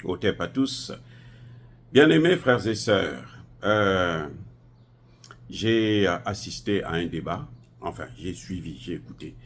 Au TEP à tous. Bien-aimés frères et sœurs, j'ai assisté à un débat, enfin j'ai écouté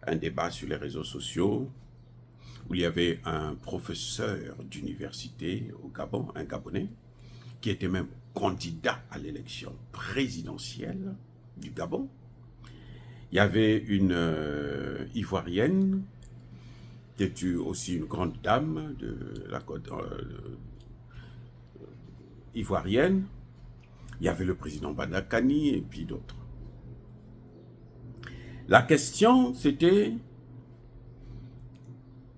un débat sur les réseaux sociaux où il y avait un professeur d'université au Gabon, un Gabonais, qui était même candidat à l'élection présidentielle du Gabon. Il y avait une Ivoirienne qui était aussi une grande dame de la côte ivoirienne. Il y avait le président Badakani et puis d'autres. La question, c'était...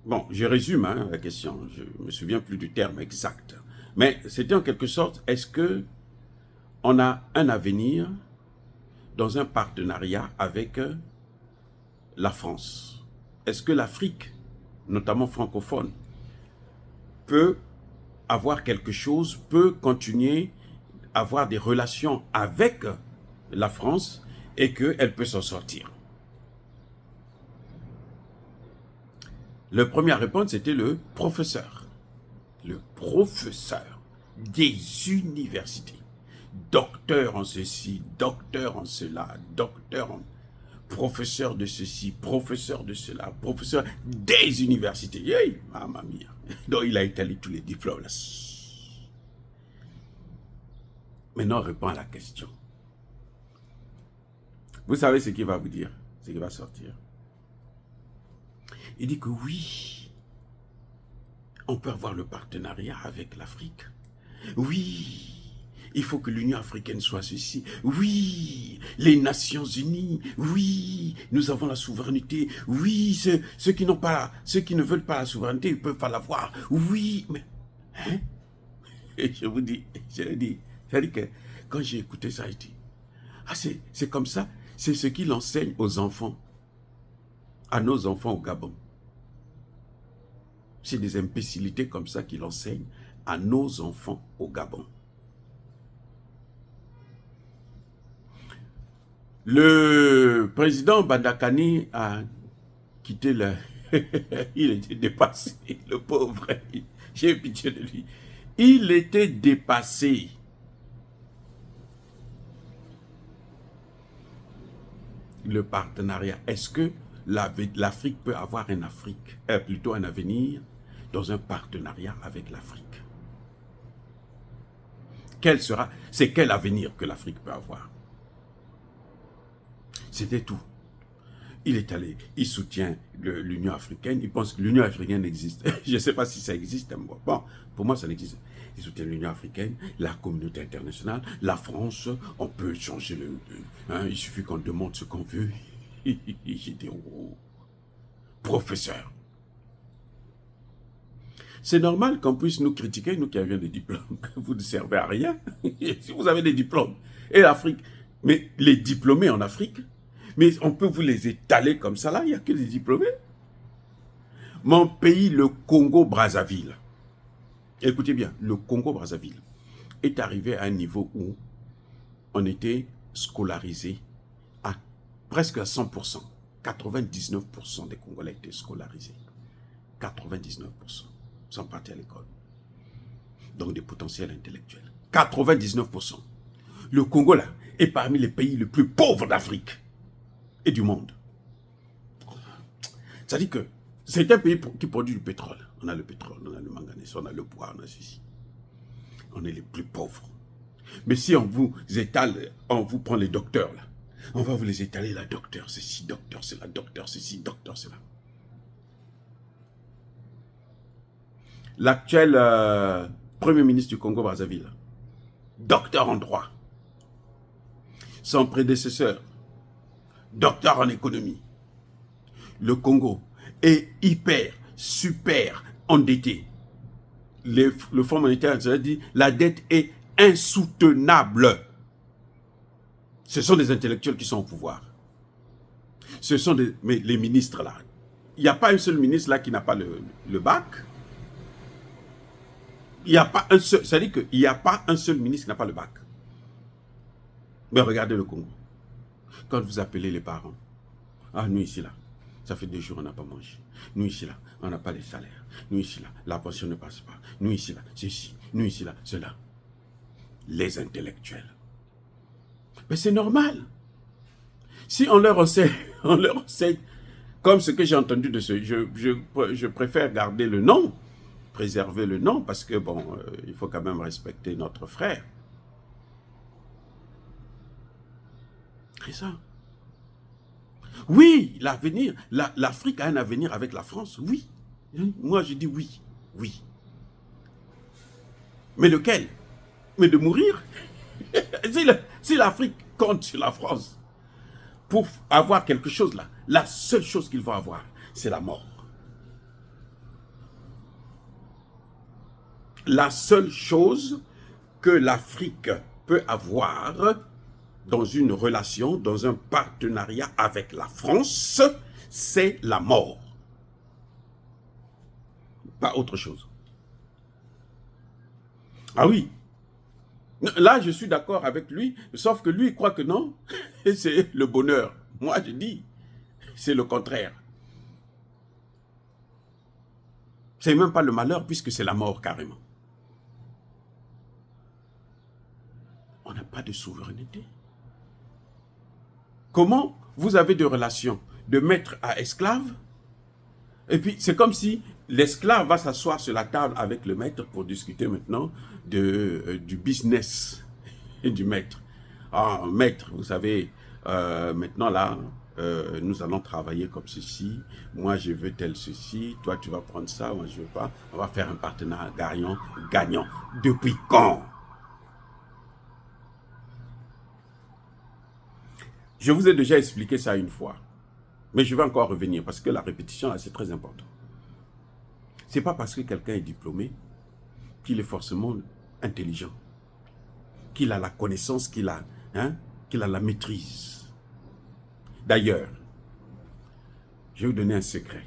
Bon, je résume la question, je ne me souviens plus du terme exact. Mais c'était en quelque sorte, est-ce que on a un avenir dans un partenariat avec la France? Est-ce que l'Afrique, notamment francophone, peut avoir quelque chose, peut continuer à avoir des relations avec la France et qu'elle peut s'en sortir? Le premier à répondre, c'était le professeur. Le professeur des universités. Docteur en ceci, docteur en cela, docteur en... professeur de ceci, professeur de cela, professeur des universités. Hey, mamma mia. Donc il a étalé tous les diplômes là. Maintenant, on répond à la question. Vous savez ce qu'il va vous dire, ce qui va sortir. Il dit que oui, on peut avoir le partenariat avec l'Afrique. Oui, il faut que l'Union africaine soit ceci. Oui, les Nations unies. Oui, nous avons la souveraineté. Oui, ceux qui ne veulent pas la souveraineté, ils ne peuvent pas l'avoir. Oui, mais... Hein? Et je vous dis, c'est-à-dire que quand j'ai écouté ça, je dis, ah, c'est comme ça, c'est ce qu'il enseigne aux enfants, à nos enfants au Gabon. C'est des imbécilités comme ça qu'il enseigne à nos enfants au Gabon. Le président Badakani a quitté le... Il était dépassé, le pauvre. J'ai pitié de lui. Il était dépassé. Le partenariat. Est-ce que l'Afrique peut avoir plutôt un avenir dans un partenariat avec l'Afrique? C'est quel avenir que l'Afrique peut avoir? C'était tout. Il est allé, il soutient l'Union africaine, il pense que l'Union africaine existe. Je ne sais pas si ça existe. Bon, pour moi, ça n'existe pas. Il soutient l'Union africaine, la communauté internationale, la France, on peut changer il suffit qu'on demande ce qu'on veut. J'ai dit, oh, professeur. C'est normal qu'on puisse nous critiquer, nous qui avions des diplômes. Vous ne servez à rien. Si vous avez des diplômes. Et l'Afrique, mais les diplômés en Afrique, mais on peut vous les étaler comme ça là, il n'y a que des diplômés. Mon pays, le Congo-Brazzaville, écoutez bien, le Congo-Brazzaville est arrivé à un niveau où on était scolarisé à presque à 100%. 99% des Congolais étaient scolarisés. 99%. Sans partir à l'école. Donc des potentiels intellectuels. 99%. Le Congo, là, est parmi les pays les plus pauvres d'Afrique et du monde. C'est-à-dire que c'est un pays qui produit du pétrole. On a le pétrole, on a le manganèse, on a le bois, on a ceci. On est les plus pauvres. Mais si on vous étale, on vous prend les docteurs, là, on va vous les étaler, la docteur ceci, docteur cela, docteur ceci, docteur cela. L'actuel Premier ministre du Congo-Brazzaville, docteur en droit. Son prédécesseur, docteur en économie. Le Congo est super endetté. Le Fonds monétaire international dit la dette est insoutenable. Ce sont des intellectuels qui sont au pouvoir. Ce sont les ministres là. Il n'y a pas un seul ministre là qui n'a pas le bac. Il n'y a pas un seul, c'est-à-dire qu'il n'y a pas un seul ministre qui n'a pas le bac. Mais regardez le Congo. Quand vous appelez les parents, ah nous ici là, Ça fait 2 jours, on n'a pas mangé. Nous, ici, là, on n'a pas les salaires. Nous, ici, là, la pension ne passe pas. Nous, ici, là, ceci. Nous, ici, là, cela. Les intellectuels. Mais c'est normal. Si on leur enseigne, comme ce que j'ai entendu de ce... Je préfère garder le nom, préserver le nom, parce que, bon, il faut quand même respecter notre frère. C'est ça. Oui, l'avenir, l'Afrique a un avenir avec la France, oui. Moi, je dis oui, oui. Mais lequel? Mais de mourir? Si l'Afrique compte sur la France pour avoir quelque chose là, la seule chose qu'ils vont avoir, c'est la mort. La seule chose que l'Afrique peut avoir dans une relation, dans un partenariat avec la France, c'est la mort. Pas autre chose. Ah oui. Là, je suis d'accord avec lui, sauf que lui, il croit que non, c'est le bonheur. Moi, je dis, c'est le contraire. C'est même pas le malheur, puisque c'est la mort, carrément. On n'a pas de souveraineté. Comment vous avez des relations de maître à esclave? Et puis, c'est comme si l'esclave va s'asseoir sur la table avec le maître pour discuter maintenant du business du maître. Ah, maître, vous savez, maintenant là, nous allons travailler comme ceci. Moi, je veux tel ceci. Toi, tu vas prendre ça. Moi, je veux pas. On va faire un partenariat gagnant. Depuis quand? Je vous ai déjà expliqué ça une fois. Mais je vais encore revenir parce que la répétition, c'est très important. Ce n'est pas parce que quelqu'un est diplômé qu'il est forcément intelligent, qu'il a la connaissance, qu'il a la maîtrise. D'ailleurs, je vais vous donner un secret.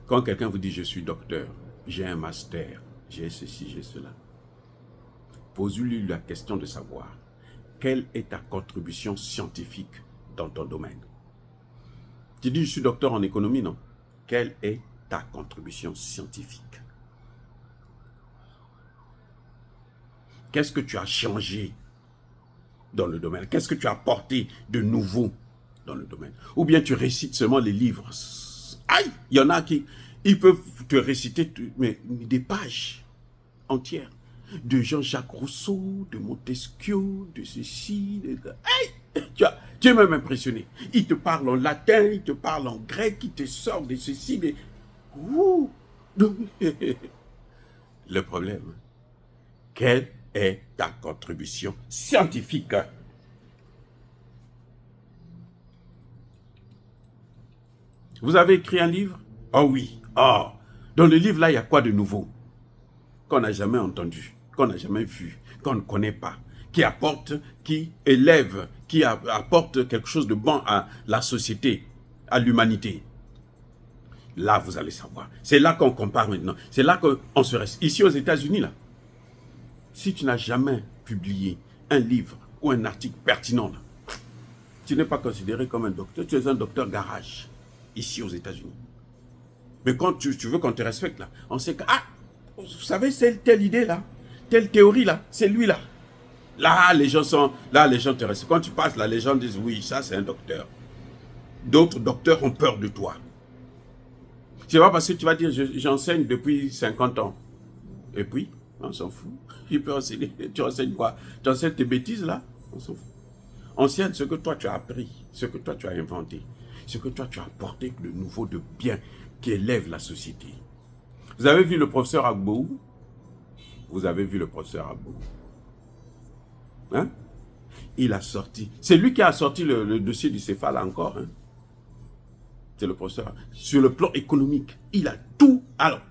Quand quelqu'un vous dit « je suis docteur, j'ai un master, j'ai ceci, j'ai cela », posez-lui la question de savoir quelle est ta contribution scientifique dans ton domaine. Tu dis « je suis docteur en économie », non? Quelle est ta contribution scientifique? Qu'est-ce que tu as changé dans le domaine? Qu'est-ce que tu as apporté de nouveau dans le domaine? Ou bien tu récites seulement les livres. Aïe! Il y en a qui ils peuvent te réciter mais des pages entières de Jean-Jacques Rousseau, de Montesquieu, de ceci, Aïe! Tu es même impressionné. Ils te parlent en latin, ils te parlent en grec, ils te sortent de ceci, de... Ouh. Le problème, quelle est ta contribution scientifique? Vous avez écrit un livre? Oh oui. Oh. Dans le livre là, il y a quoi de nouveau? Qu'on n'a jamais entendu, qu'on n'a jamais vu, qu'on ne connaît pas, qui apporte, qui élève, qui apporte quelque chose de bon à la société, à l'humanité. Là, vous allez savoir. C'est là qu'on compare maintenant. C'est là qu'on se reste. Ici aux États-Unis, là, si tu n'as jamais publié un livre ou un article pertinent, là, tu n'es pas considéré comme un docteur. Tu es un docteur garage, ici aux États-Unis. Mais quand tu veux qu'on te respecte, là, on sait que, ah, vous savez, c'est telle idée, là, telle théorie, là, c'est lui, là. Là, les gens te respectent. Quand tu passes, là, les gens disent, oui, ça, c'est un docteur. D'autres docteurs ont peur de toi. C'est pas parce que tu vas dire, j'enseigne depuis 50 ans. Et puis, on s'en fout. Il peut enseigner. Tu enseignes quoi? Tu enseignes tes bêtises là? On s'en fout. Enseigne ce que toi tu as appris, ce que toi tu as inventé, ce que toi tu as apporté de nouveau, de bien, qui élève la société. Vous avez vu le professeur Agbou? Vous avez vu le professeur Agbou? Hein? Il a sorti. C'est lui qui a sorti le dossier du céphale encore. Hein? C'est le professeur. Sur le plan économique, il a tout, alors,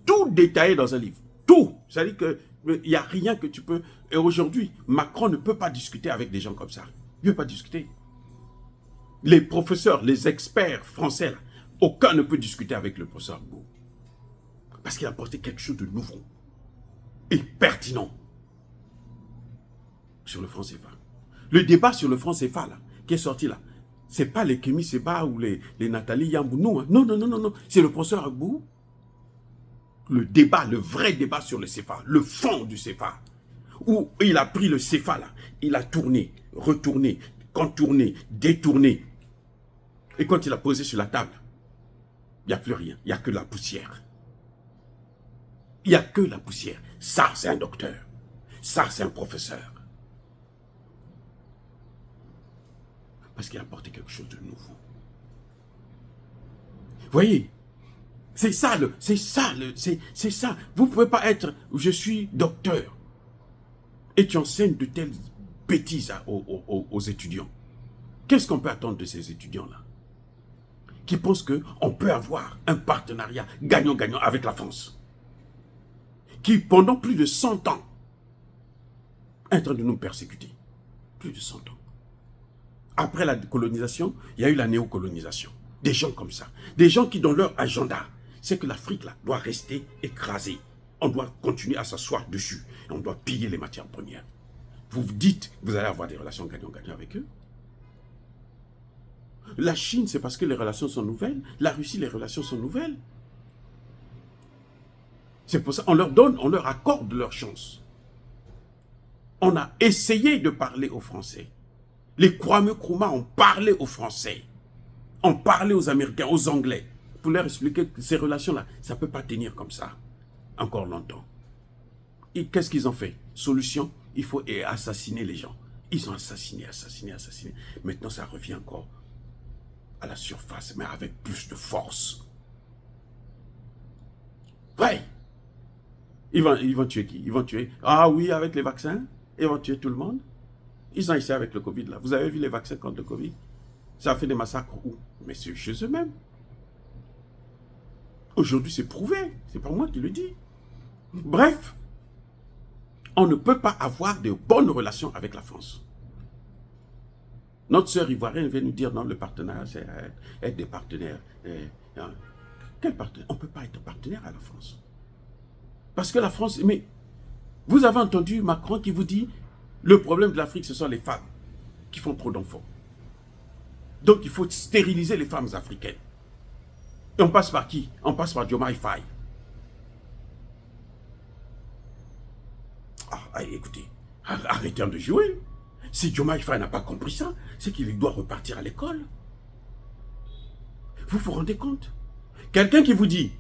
tout détaillé dans un livre. Tout. C'est-à-dire qu'il n'y a rien que tu peux... Et aujourd'hui, Macron ne peut pas discuter avec des gens comme ça. Il ne peut pas discuter. Les professeurs, les experts français, là, aucun ne peut discuter avec le professeur Agbou. Parce qu'il a apporté quelque chose de nouveau et pertinent sur le franc CFA. Le débat sur le franc CFA, là, qui est sorti là, C'est pas les Kémy Seba ou les Nathalie Yambou, non, hein. Non, non, non, non, non. C'est le professeur Agbou. Le débat, le vrai débat sur le CFA, le fond du CFA, où il a pris le CFA là, il a tourné, retourné, contourné, détourné. Et quand il a posé sur la table, il n'y a plus rien, il n'y a que la poussière. Il n'y a que la poussière. Ça, c'est un docteur. Ça, c'est un professeur. Parce qu'il a apporté quelque chose de nouveau. Vous voyez, c'est ça. Vous ne pouvez pas être, je suis docteur, et tu enseignes de telles bêtises aux étudiants. Qu'est-ce qu'on peut attendre de ces étudiants-là? Qui pensent qu'on peut avoir un partenariat gagnant-gagnant avec la France. Qui, pendant plus de 100 ans, est en train de nous persécuter. Plus de 100 ans. Après la colonisation, il y a eu la néocolonisation. Des gens comme ça. Des gens qui, dans leur agenda, c'est que l'Afrique là doit rester écrasée. On doit continuer à s'asseoir dessus. Et on doit piller les matières premières. Vous vous dites, vous allez avoir des relations gagnant-gagnant avec eux. La Chine, c'est parce que les relations sont nouvelles. La Russie, les relations sont nouvelles. C'est pour ça qu'on leur donne, on leur accorde leur chance. On a essayé de parler aux Français. Les Kwame Nkrumah ont parlé aux Français. Ont parlé aux Américains, aux Anglais. Pour leur expliquer que ces relations-là, ça ne peut pas tenir comme ça. Encore longtemps. Et qu'est-ce qu'ils ont fait? Solution, il faut assassiner les gens. Ils ont assassiné. Maintenant, ça revient encore à la surface, mais avec plus de force. Ouais. Ils vont tuer qui? Ils vont tuer... Ah oui, avec les vaccins, ils vont tuer tout le monde. Ils ont essayé avec le Covid, là. Vous avez vu les vaccins contre le Covid? Ça a fait des massacres où? Mais c'est chez eux-mêmes. Aujourd'hui, c'est prouvé. C'est pas moi qui le dis. Bref, on ne peut pas avoir de bonnes relations avec la France. Notre sœur ivoirienne vient nous dire, non, le partenariat, c'est être des partenaires. Quel partenaire? On ne peut pas être partenaire à la France. Parce que la France... Mais vous avez entendu Macron qui vous dit, le problème de l'Afrique, ce sont les femmes qui font trop d'enfants. Donc, il faut stériliser les femmes africaines. Et on passe par qui? On passe par Diomaye Faye. Ah, écoutez, arrêtons de jouer. Si Diomaye Faye n'a pas compris ça, c'est qu'il doit repartir à l'école. Vous vous rendez compte? Quelqu'un qui vous dit,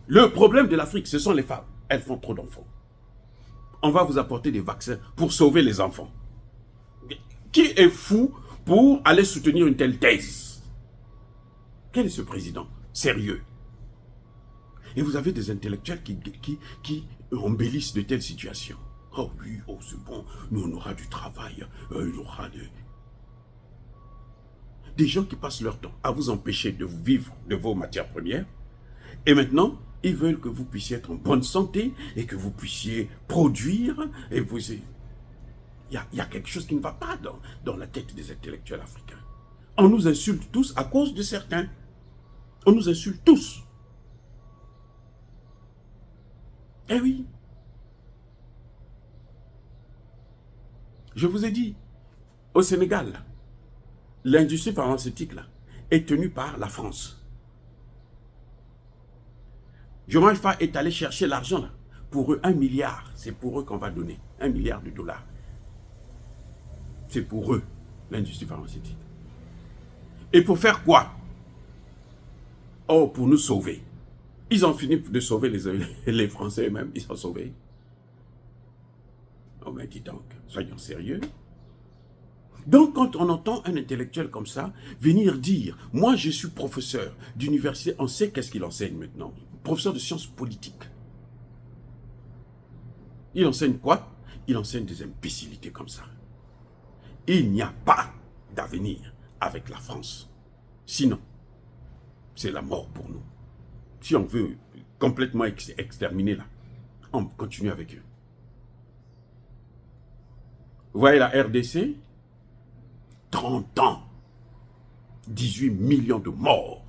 le problème de l'Afrique, ce sont les femmes. Elles font trop d'enfants. On va vous apporter des vaccins pour sauver les enfants. Qui est fou pour aller soutenir une telle thèse? Quel est ce président sérieux? Et vous avez des intellectuels qui embellissent de telles situations. Oh oui, oh c'est bon, nous on aura du travail, il y aura des gens qui passent leur temps à vous empêcher de vivre de vos matières premières. Et maintenant, ils veulent que vous puissiez être en bonne santé et que vous puissiez produire. Et vous, il y a quelque chose qui ne va pas dans la tête des intellectuels africains. On nous insulte tous à cause de certains. On nous insulte tous. Eh oui. Je vous ai dit, au Sénégal, l'industrie pharmaceutique là, est tenue par la France. Diomaye Faye est allé chercher l'argent là. Pour eux, 1 milliard, c'est pour eux qu'on va donner. 1 milliard de dollars. C'est pour eux, l'industrie pharmaceutique. Et pour faire quoi? Oh, pour nous sauver. Ils ont fini de sauver les Français eux-mêmes. Ils sont sauvés. Oh, mais dis donc, soyons sérieux. Donc, quand on entend un intellectuel comme ça venir dire, moi je suis professeur d'université, on sait qu'est-ce qu'il enseigne maintenant. Professeur de sciences politiques. Il enseigne quoi? Il enseigne des imbécilités comme ça. Il n'y a pas d'avenir avec la France. Sinon, c'est la mort pour nous. Si on veut complètement exterminer là, on continue avec eux. Vous voyez la RDC? 30 ans, 18 millions de morts.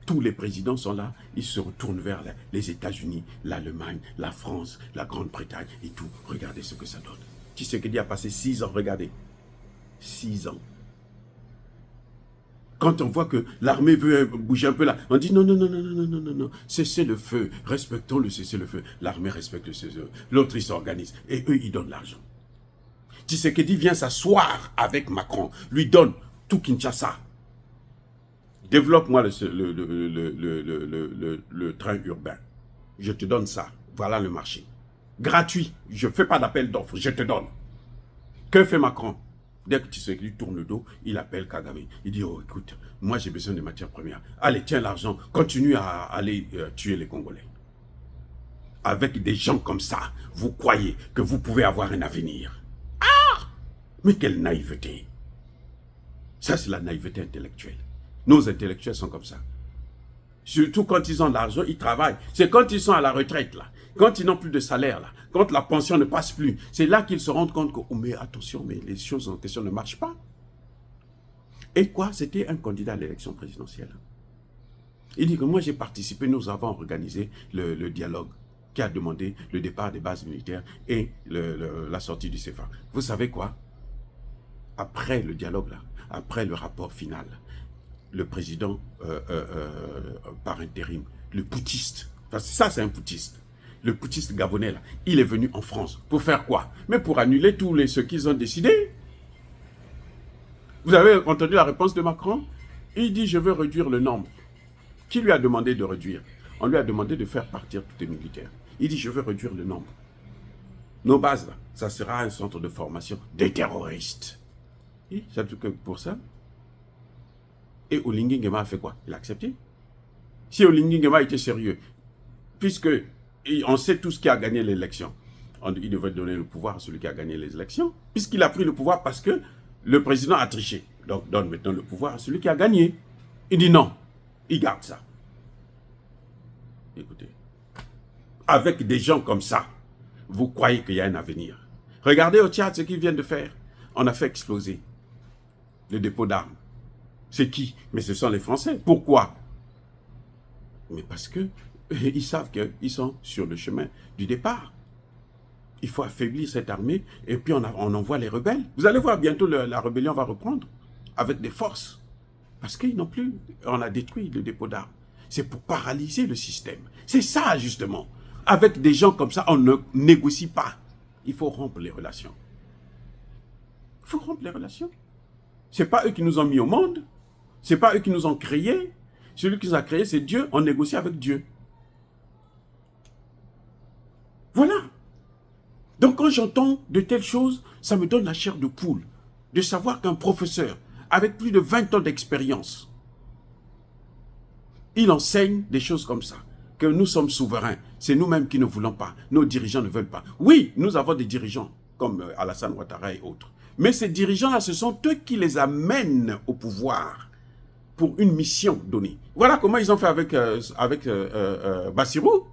Tous les présidents sont là, ils se retournent vers les États-Unis, l'Allemagne, la France, la Grande-Bretagne et tout. Regardez ce que ça donne. Tshisekedi a passé 6 ans, regardez. 6 ans. Quand on voit que l'armée veut bouger un peu là, on dit non, non, non, non, non, non, non, non, cessez le feu, respectons le cessez-le-feu. L'armée respecte le cessez-le-feu. L'autre, il s'organise. Et eux, ils donnent l'argent. Tshisekedi vient s'asseoir avec Macron, lui donne tout Kinshasa. Développe-moi le train urbain. Je te donne ça. Voilà le marché. Gratuit. Je ne fais pas d'appel d'offres. Je te donne. Que fait Macron? Dès que Tshisekedi tourne le dos, il appelle Kagame. Il dit, oh écoute, moi j'ai besoin de matières premières. Allez, tiens l'argent. Continue à aller tuer les Congolais. Avec des gens comme ça, vous croyez que vous pouvez avoir un avenir? Ah! Mais quelle naïveté! Ça, c'est la naïveté intellectuelle. Nos intellectuels sont comme ça. Surtout quand ils ont de l'argent, ils travaillent. C'est quand ils sont à la retraite, là. Quand ils n'ont plus de salaire, là. Quand la pension ne passe plus. C'est là qu'ils se rendent compte que, oh, mais attention, mais les choses en question ne marchent pas. Et quoi? C'était un candidat à l'élection présidentielle. Il dit que moi, j'ai participé, nous avons organisé le dialogue qui a demandé le départ des bases militaires et la sortie du CFA. Vous savez quoi? Après le dialogue, là, après le rapport final, le président, par intérim, le putschiste, parce que ça c'est un putschiste, le putschiste gabonais, là, il est venu en France. Pour faire quoi? Mais pour annuler tous ce qu'ils ont décidé. Vous avez entendu la réponse de Macron? Il dit, je veux réduire le nombre. Qui lui a demandé de réduire? On lui a demandé de faire partir tous les militaires. Il dit, je veux réduire le nombre. Nos bases, là, ça sera un centre de formation des terroristes. Et c'est tout que pour ça. Et Olingi Nguema a fait quoi? Il a accepté. Si Olingi Nguema était sérieux, puisque on sait tous qui a gagné l'élection, il devrait donner le pouvoir à celui qui a gagné les élections, puisqu'il a pris le pouvoir parce que le président a triché. Donc donne maintenant le pouvoir à celui qui a gagné. Il dit non, il garde ça. Écoutez, avec des gens comme ça, vous croyez qu'il y a un avenir. Regardez au Tchad ce qu'ils viennent de faire. On a fait exploser le dépôt d'armes. C'est qui? Mais ce sont les Français. Pourquoi? Mais parce que ils savent qu'ils sont sur le chemin du départ. Il faut affaiblir cette armée et puis on envoie les rebelles. Vous allez voir, bientôt la rébellion va reprendre avec des forces. Parce qu'ils n'ont plus... On a détruit le dépôt d'armes. C'est pour paralyser le système. C'est ça, justement. Avec des gens comme ça, on ne négocie pas. Il faut rompre les relations. Il faut rompre les relations. Ce n'est pas eux qui nous ont mis au monde. Ce n'est pas eux qui nous ont créés. Celui qui nous a créés, c'est Dieu. On négocie avec Dieu. Voilà. Donc quand j'entends de telles choses, ça me donne la chair de poule. De savoir qu'un professeur, avec plus de 20 ans d'expérience, il enseigne des choses comme ça. Que nous sommes souverains. C'est nous-mêmes qui ne voulons pas. Nos dirigeants ne veulent pas. Oui, nous avons des dirigeants, comme Alassane Ouattara et autres. Mais ces dirigeants-là, ce sont eux qui les amènent au pouvoir pour une mission donnée. Voilà comment ils ont fait avec Bassirou.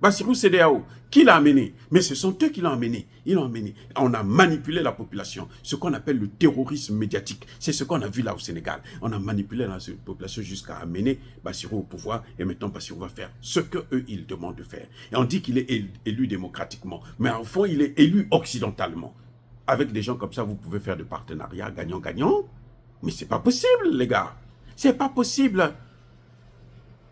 Bassirou CEDEAO. Qui l'a amené? Mais ce sont eux qui l'ont amené. Ils l'ont amené. On a manipulé la population. Ce qu'on appelle le terrorisme médiatique. C'est ce qu'on a vu là au Sénégal. On a manipulé la population jusqu'à amener Bassirou au pouvoir. Et maintenant, Bassirou va faire ce qu'eux, ils demandent de faire. Et on dit qu'il est élu démocratiquement. Mais en fond, il est élu occidentalement. Avec des gens comme ça, vous pouvez faire des partenariats gagnant-gagnant. Mais c'est pas possible, les gars. C'est pas possible.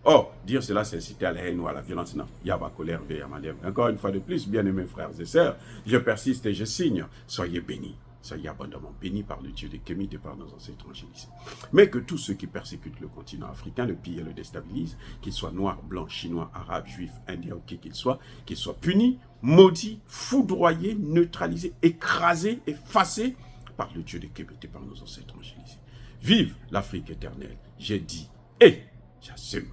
Oh, dire cela, c'est inciter à la haine ou à la violence. Non, il y a ma colère, il y a ma lèvre. Encore une fois de plus, bien-aimés frères et sœurs, je persiste et je signe. Soyez bénis. Soyez abondamment bénis par le Dieu des Kémites et par nos ancêtres angélisés. Mais que tous ceux qui persécutent le continent africain, le pillent et le déstabilisent, qu'ils soient noirs, blancs, chinois, arabes, juifs, indiens ou qui qu'ils soient punis, maudits, foudroyés, neutralisés, écrasés, effacés par le Dieu des Kémites et par nos ancêtres angélisés. Vive l'Afrique éternelle. J'ai dit et j'assume.